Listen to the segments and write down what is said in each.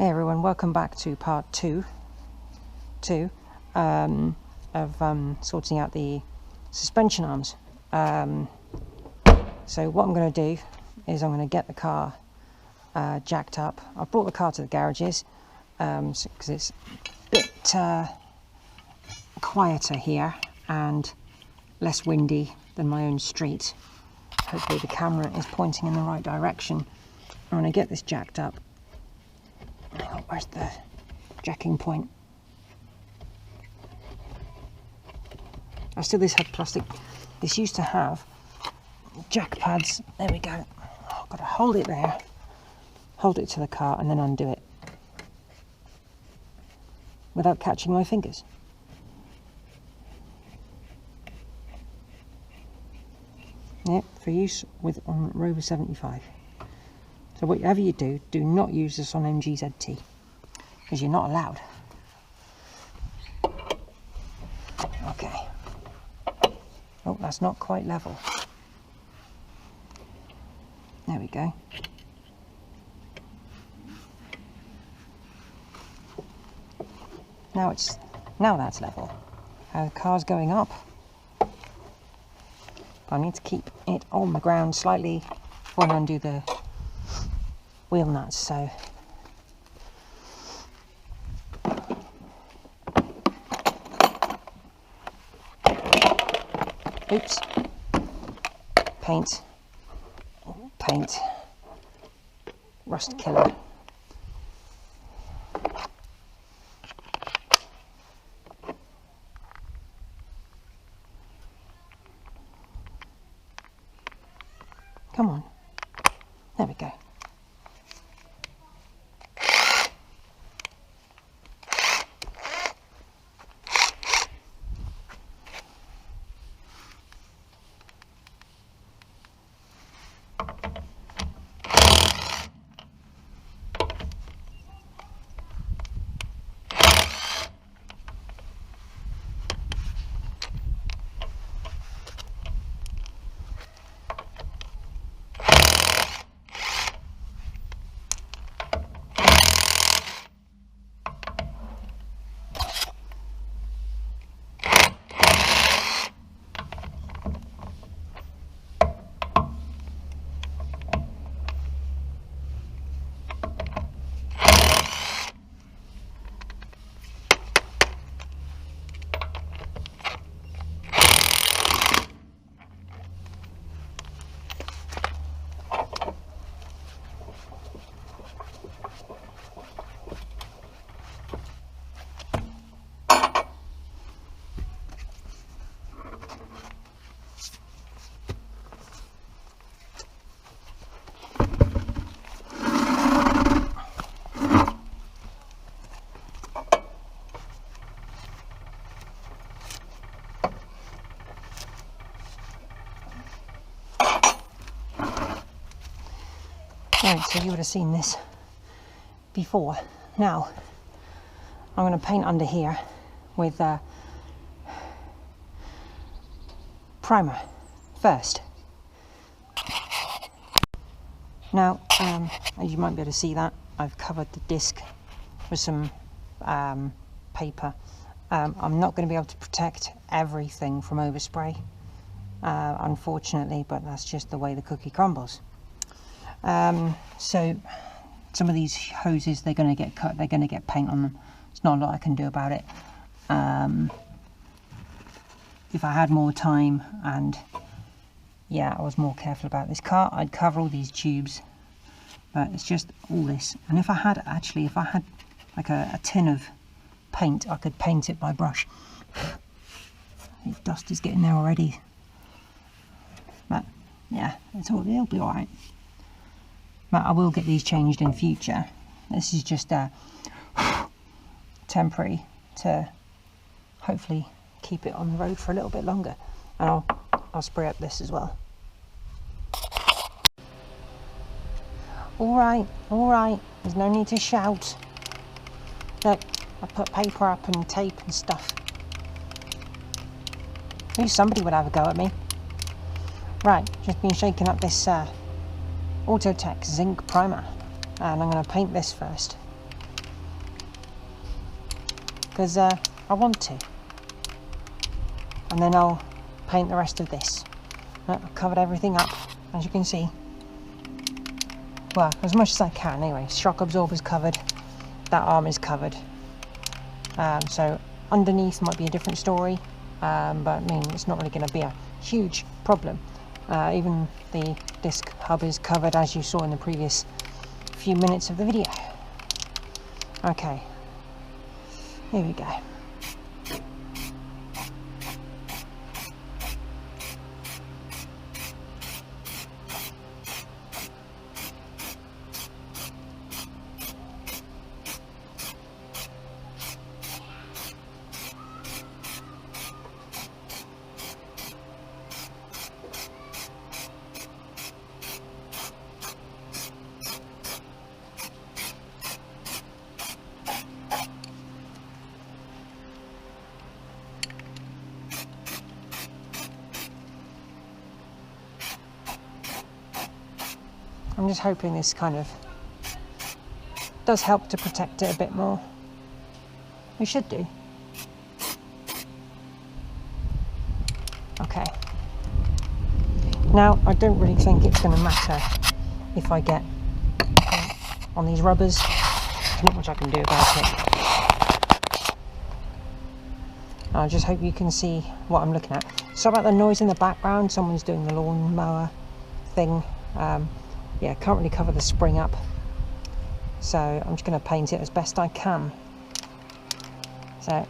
Hey everyone, welcome back to part two of sorting out the suspension arms. So what I'm going to do is I'm going to get the car jacked up. I've brought the car to the garages because it's a bit quieter here and less windy than my own street. Hopefully the camera is pointing in the right direction. I'm going to get this jacked up. Oh, where's the jacking point? I still this had plastic. This used to have jack pads. There we go. I've got to hold it there, hold it to the car, and then undo it without catching my fingers. Yep, for use on Rover 75. So whatever you do, do not use this on MGZT, because you're not allowed. Okay. Oh, that's not quite level. There we go. Now that's level. The car's going up. I need to keep it on the ground slightly when I undo the wheel nuts, so oops, paint, rust killer. Come on, there we go. Right, so you would have seen this before. Now, I'm going to paint under here with primer first. Now, as you might be able to see that, I've covered the disc with some paper. I'm not going to be able to protect everything from overspray, unfortunately, but that's just the way the cookie crumbles. So some of these hoses, they're going to get cut, they're going to get paint on them. There's not a lot I can do about it. If I had more time and I was more careful about this car, I'd cover all these tubes, but it's just all this. And if I had like a tin of paint, I could paint it by brush. The dust is getting there already, but yeah, it'll be all right. But I will get these changed in future. This is just temporary to hopefully keep it on the road for a little bit longer. And I'll spray up this as well. All right. There's no need to shout. Look, I put paper up and tape and stuff. I knew somebody would have a go at me. Right, just been shaking up this Autotech zinc primer, and I'm going to paint this first. because I want to. And then I'll paint the rest of this. I've covered everything up, as you can see. Well, as much as I can anyway. Shock absorber's covered, that arm is covered. So underneath might be a different story, but I mean, it's not really going to be a huge problem. Even the disc hub is covered, as you saw in the previous few minutes of the video. Okay, here we go. I'm just hoping this kind of does help to protect it a bit more. It should do. Okay. Now, I don't really think it's going to matter if I get on these rubbers. There's not much I can do about it. I just hope you can see what I'm looking at. Sorry about the noise in the background. Someone's doing the lawnmower thing. Yeah, can't really cover the spring up, so I'm just going to paint it as best I can. So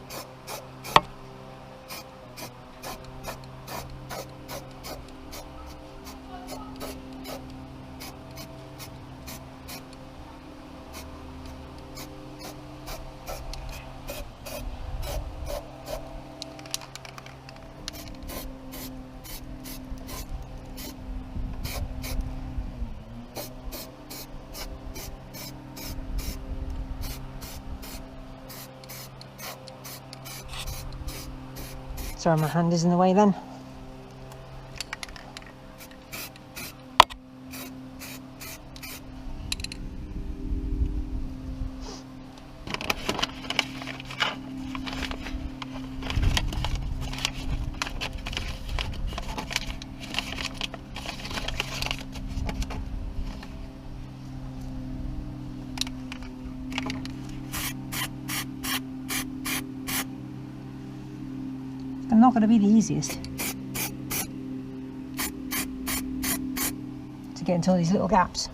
sorry, my hand is in the way then. Not going to be the easiest to get into all these little gaps.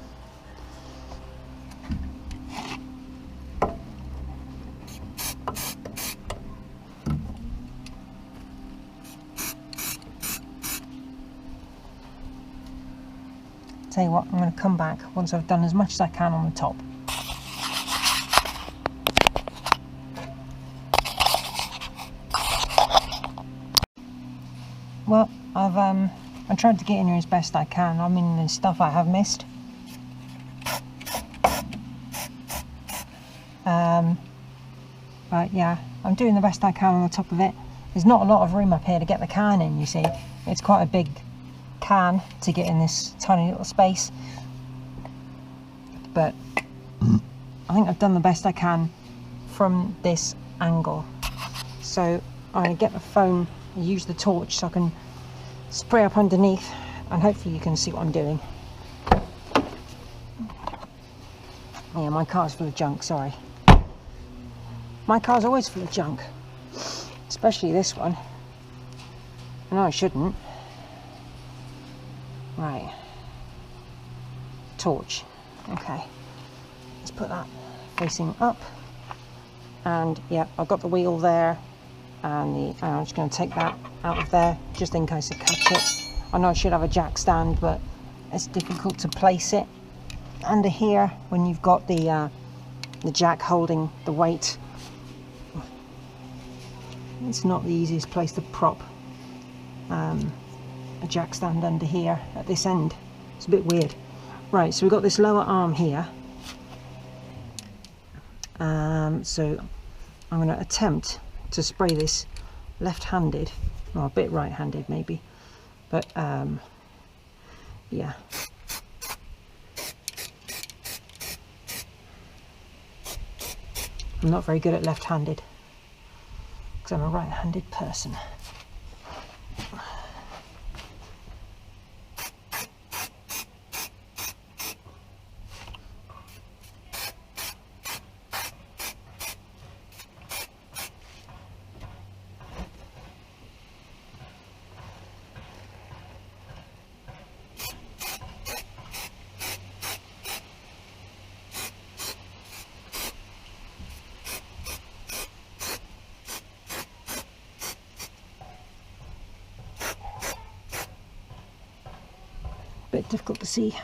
Tell you what, I'm going to come back once I've done as much as I can on the top. Well, I tried to get in here as best I can. I mean, there's stuff I have missed. But yeah, I'm doing the best I can on the top of it. There's not a lot of room up here to get the can in, you see. It's quite a big can to get in this tiny little space. But I think I've done the best I can from this angle. So I'm going to get the phone, use the torch so I can spray up underneath, and hopefully you can see what I'm doing. Yeah, my car's full of junk, sorry. My car's always full of junk, especially this one. No, I shouldn't. Right. Torch. Okay. Let's put that facing up. And yeah, I've got the wheel there. And I'm just going to take that out of there just in case I catch it. I know I should have a jack stand, but it's difficult to place it under here when you've got the jack holding the weight. It's not the easiest place to prop a jack stand under here at this end. It's a bit weird. Right, so we've got this lower arm here. So I'm going to attempt to spray this left-handed, or a bit right-handed maybe, but yeah. I'm not very good at left-handed. because I'm a right-handed person. Bit difficult to see.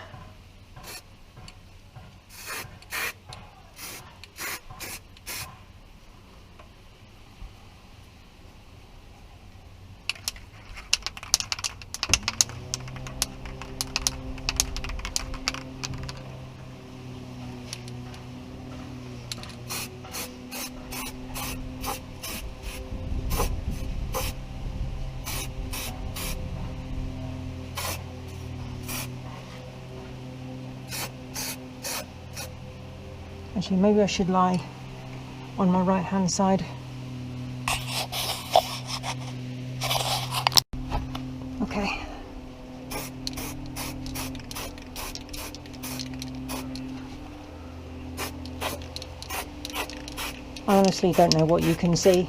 Actually, maybe I should lie on my right hand side. Okay. I honestly don't know what you can see,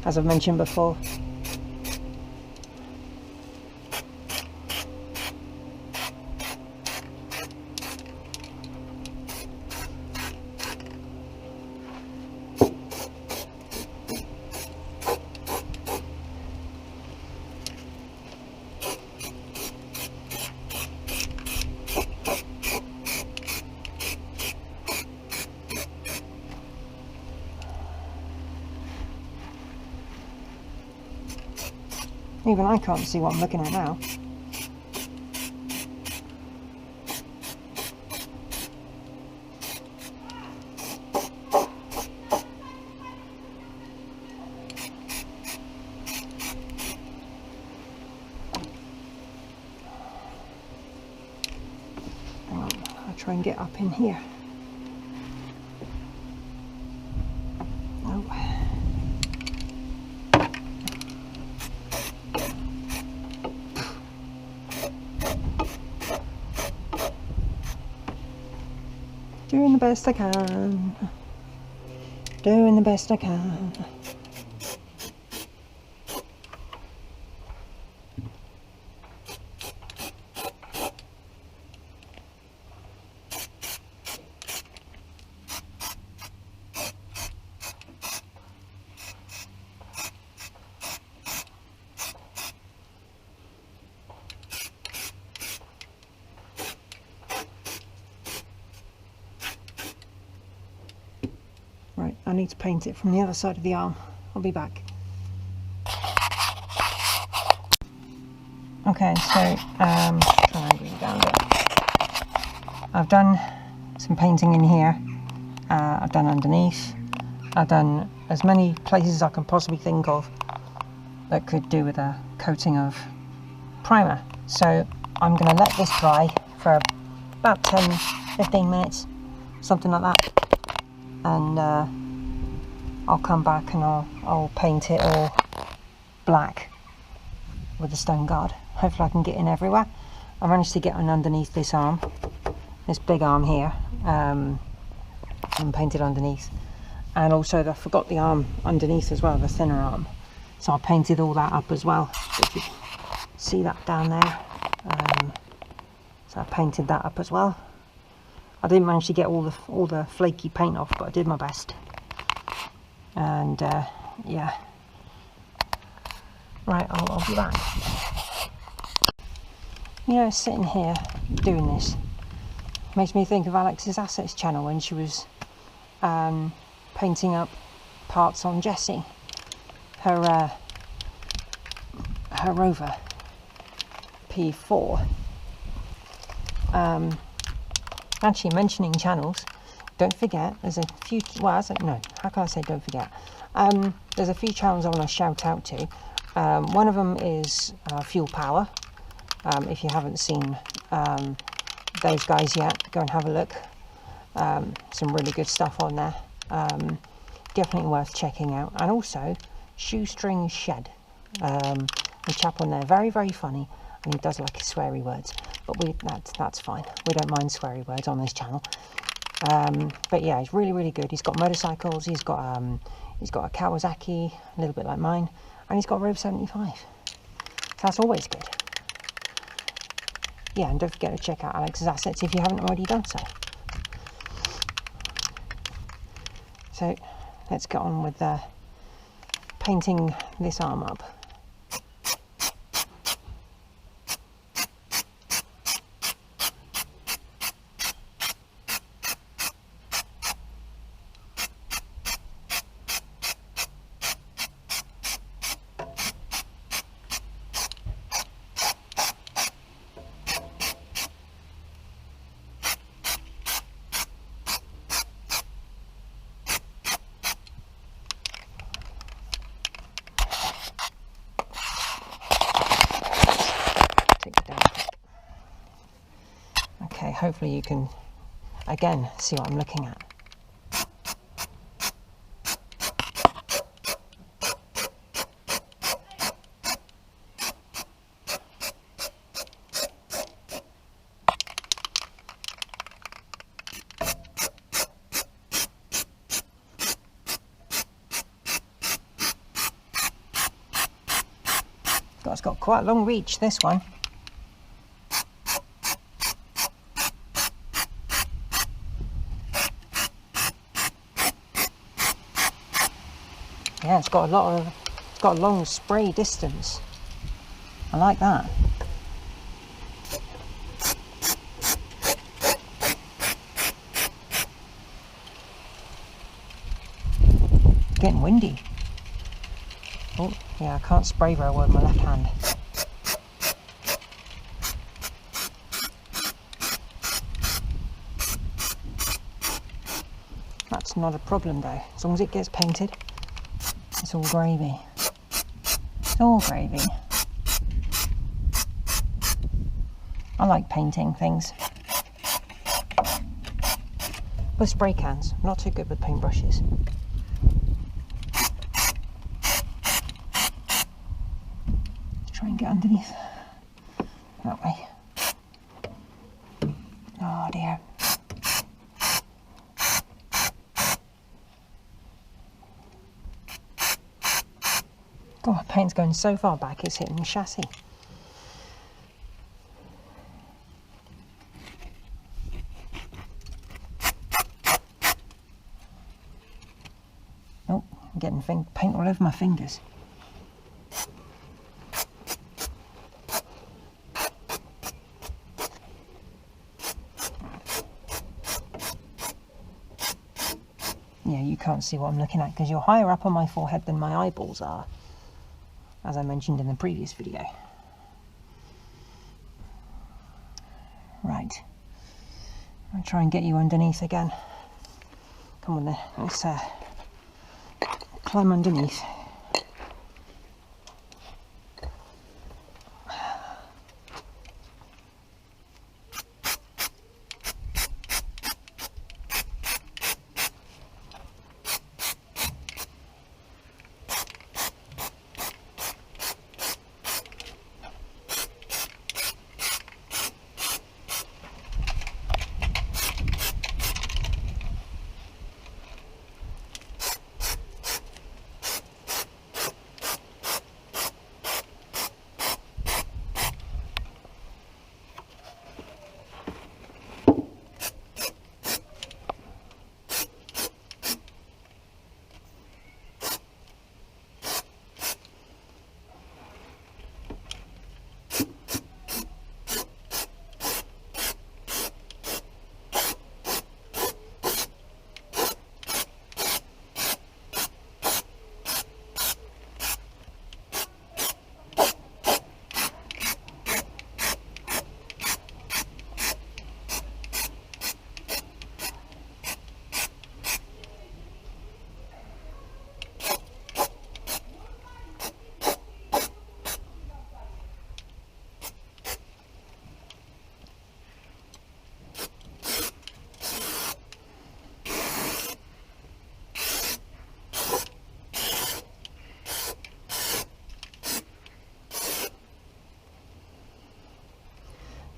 as I've mentioned before. Even I can't see what I'm looking at now. Hang on, I'll try and get up in here. Oh. Doing the best I can. Doing the best I can. Right, I need to paint it from the other side of the arm. I'll be back. Okay, so try and bring it down a bit. I've done some painting in here. I've done underneath. I've done as many places I can possibly think of that could do with a coating of primer. So I'm going to let this dry for about 10-15 minutes, something like that. And I'll come back and I'll paint it all black with the stone guard. Hopefully I can get in everywhere. I managed to get in underneath this arm, this big arm here, and painted underneath. And also I forgot the arm underneath as well, the thinner arm. So I painted all that up as well. If you see that down there. So I painted that up as well. I didn't manage to get all the flaky paint off, but I did my best. And yeah, right, I'll be back. You know, sitting here doing this makes me think of Alex's Assets channel when she was painting up parts on Jessie, her Rover P4. Actually, mentioning channels, don't forget there's a few, well, no, how can I say don't forget? There's a few channels I want to shout out to. One of them is Fuel Power. If you haven't seen those guys yet, go and have a look. Some really good stuff on there. Definitely worth checking out. And also Shoestring Shed. The chap on there, very, very funny, and he does like his sweary words, but that's fine. We don't mind sweary words on this channel. But yeah, he's really, really good. He's got motorcycles. He's got a Kawasaki, a little bit like mine, and he's got a Rover 75. So that's always good. Yeah, and don't forget to check out Alex's assets if you haven't already done so. So let's get on with painting this arm up. Okay, hopefully you can, again, see what I'm looking at. It's got quite a long reach, this one. Yeah, it's got a long spray distance. I like that. Getting windy. Oh, yeah, I can't spray very well with my left hand. That's not a problem though, as long as it gets painted. It's all gravy. It's all gravy. I like painting things. With spray cans, not too good with paintbrushes. Let's try and get underneath. That way. Oh dear. God, paint's going so far back, it's hitting the chassis. Oh, I'm getting paint all over my fingers. Yeah, you can't see what I'm looking at because you're higher up on my forehead than my eyeballs are, as I mentioned in the previous video. Right, I'll try and get you underneath again. Come on then, let's climb underneath.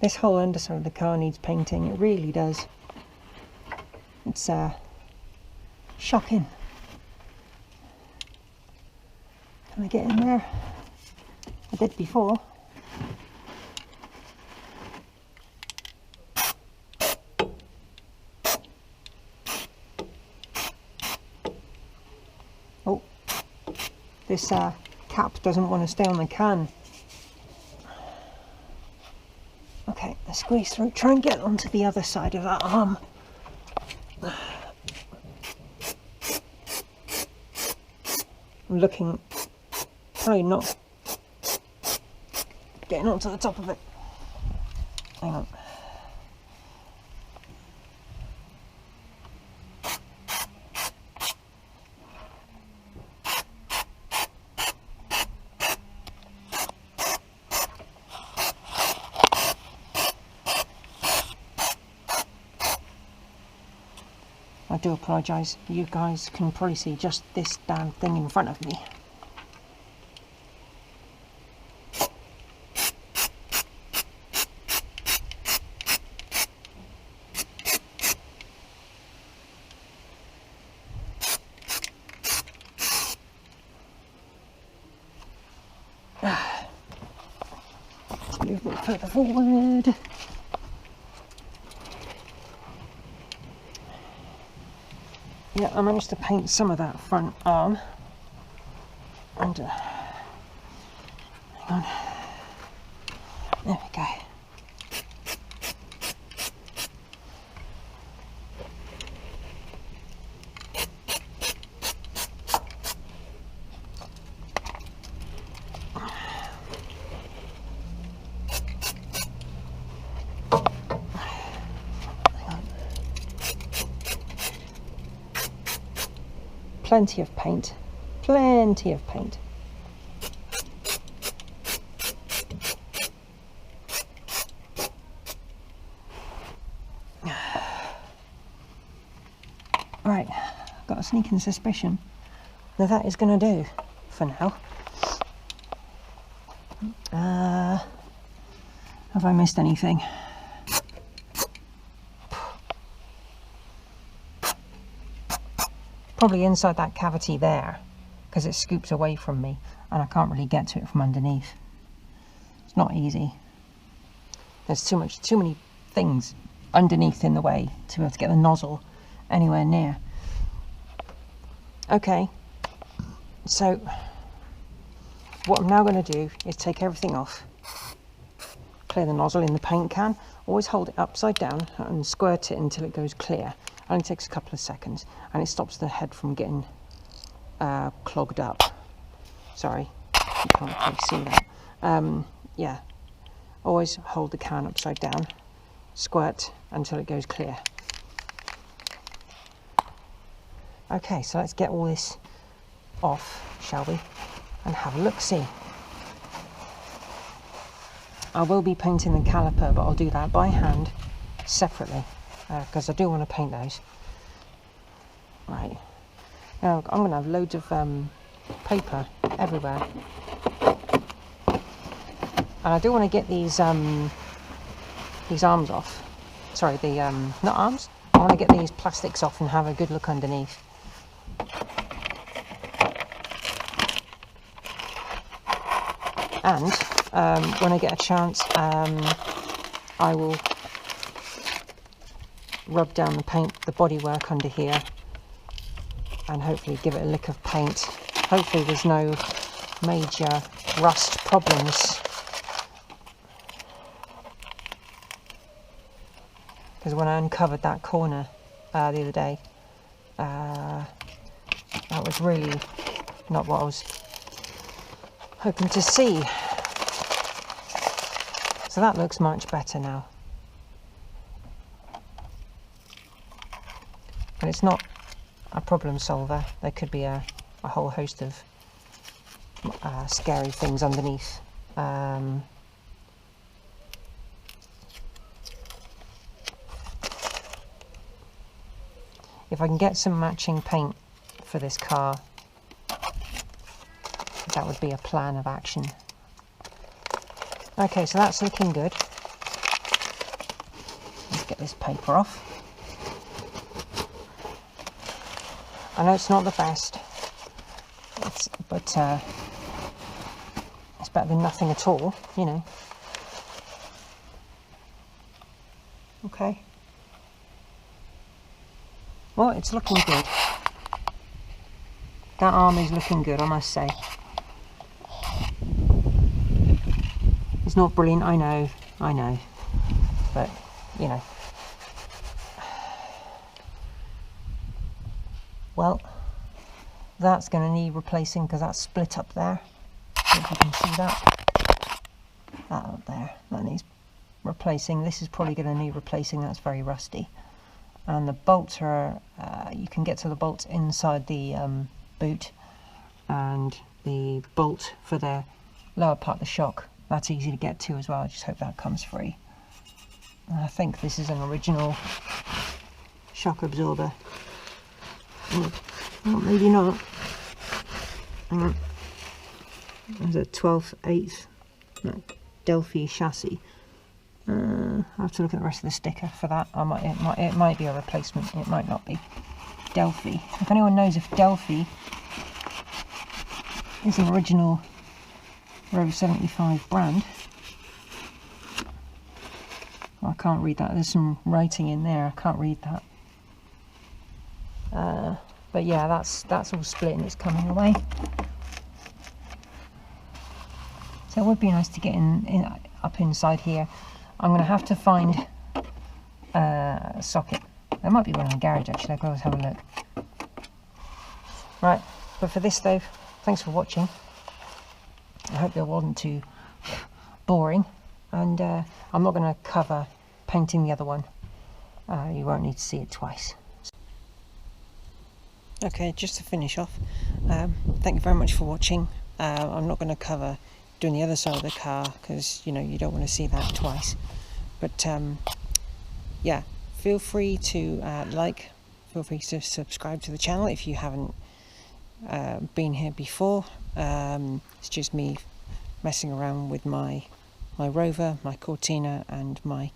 This whole underside of the car needs painting, it really does. It's shocking. Can I get in there? I did before. Oh, this cap doesn't want to stay on the can. Okay, let's squeeze through. Try and get onto the other side of that arm. I'm looking, probably not getting onto the top of it. Hang on. I do apologise, you guys can probably see just this damn thing in front of me. Let's move a bit further forward. Yeah, I managed to paint some of that front arm, and hang on, there we go. Plenty of paint, plenty of paint. Right, got a sneaking suspicion that that is going to do for now. Have I missed anything? Probably inside that cavity there, because it scoops away from me and I can't really get to it from underneath. It's not easy. There's too many things underneath in the way to be able to get the nozzle anywhere near. Okay, so what I'm now going to do is take everything off, clear the nozzle in the paint can, always hold it upside down and squirt it until it goes clear. It only takes a couple of seconds and it stops the head from getting clogged up. Sorry, you can't quite see that. Yeah, always hold the can upside down, squirt until it goes clear. Okay, so let's get all this off, shall we, and have a look-see. I will be painting the caliper, but I'll do that by hand separately, because I do want to paint those. Right, now I'm going to have loads of paper everywhere, and I do want to get these arms off. Sorry, the not arms. I want to get these plastics off and have a good look underneath. And when I get a chance, I will rub down the paint, the bodywork under here, and hopefully give it a lick of paint. Hopefully there's no major rust problems, because when I uncovered that corner the other day, that was really not what I was hoping to see. So that looks much better now. And it's not a problem solver. There could be a whole host of scary things underneath. If I can get some matching paint for this car, that would be a plan of action. Okay, so that's looking good. get this paper off. I know it's not the best, but it's better than nothing at all, you know. Okay. Well, it's looking good. That arm is looking good, I must say. It's not brilliant, I know, but, you know. Well, that's going to need replacing because that's split up there. If you can see that. That up there, that needs replacing. This is probably going to need replacing, that's very rusty. And the bolts are, you can get to the bolts inside the boot, and the bolt for the lower part of the shock, that's easy to get to as well. I just hope that comes free. And I think this is an original shock absorber. Oh, maybe not. Hang on. There's a 12/8 Delphi chassis. I'll have to look at the rest of the sticker for that. It might be a replacement, it might not be. Delphi. If anyone knows if Delphi is an original Rover 75 brand. Well, I can't read that. There's some writing in there. I can't read that. But yeah, that's all split and it's coming away. So it would be nice to get up inside here. I'm going to have to find a socket. There might be one in the garage actually. I'll go have a look. Right, but for this though, thanks for watching. I hope that wasn't too boring, and I'm not going to cover painting the other one. You won't need to see it twice. Okay, just to finish off, thank you very much for watching. I'm not going to cover doing the other side of the car because you know you don't want to see that twice. But yeah, feel free to feel free to subscribe to the channel if you haven't been here before. It's just me messing around with my Rover, my Cortina and my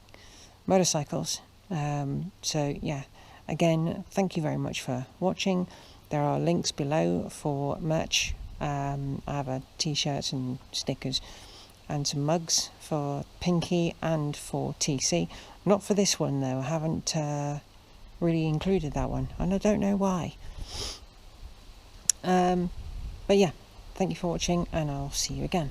motorcycles. So yeah, again, thank you very much for watching. There are links below for merch. I have t-shirts and stickers and some mugs for Pinky and for TC. Not for this one though, I haven't really included that one and I don't know why. But yeah, thank you for watching and I'll see you again.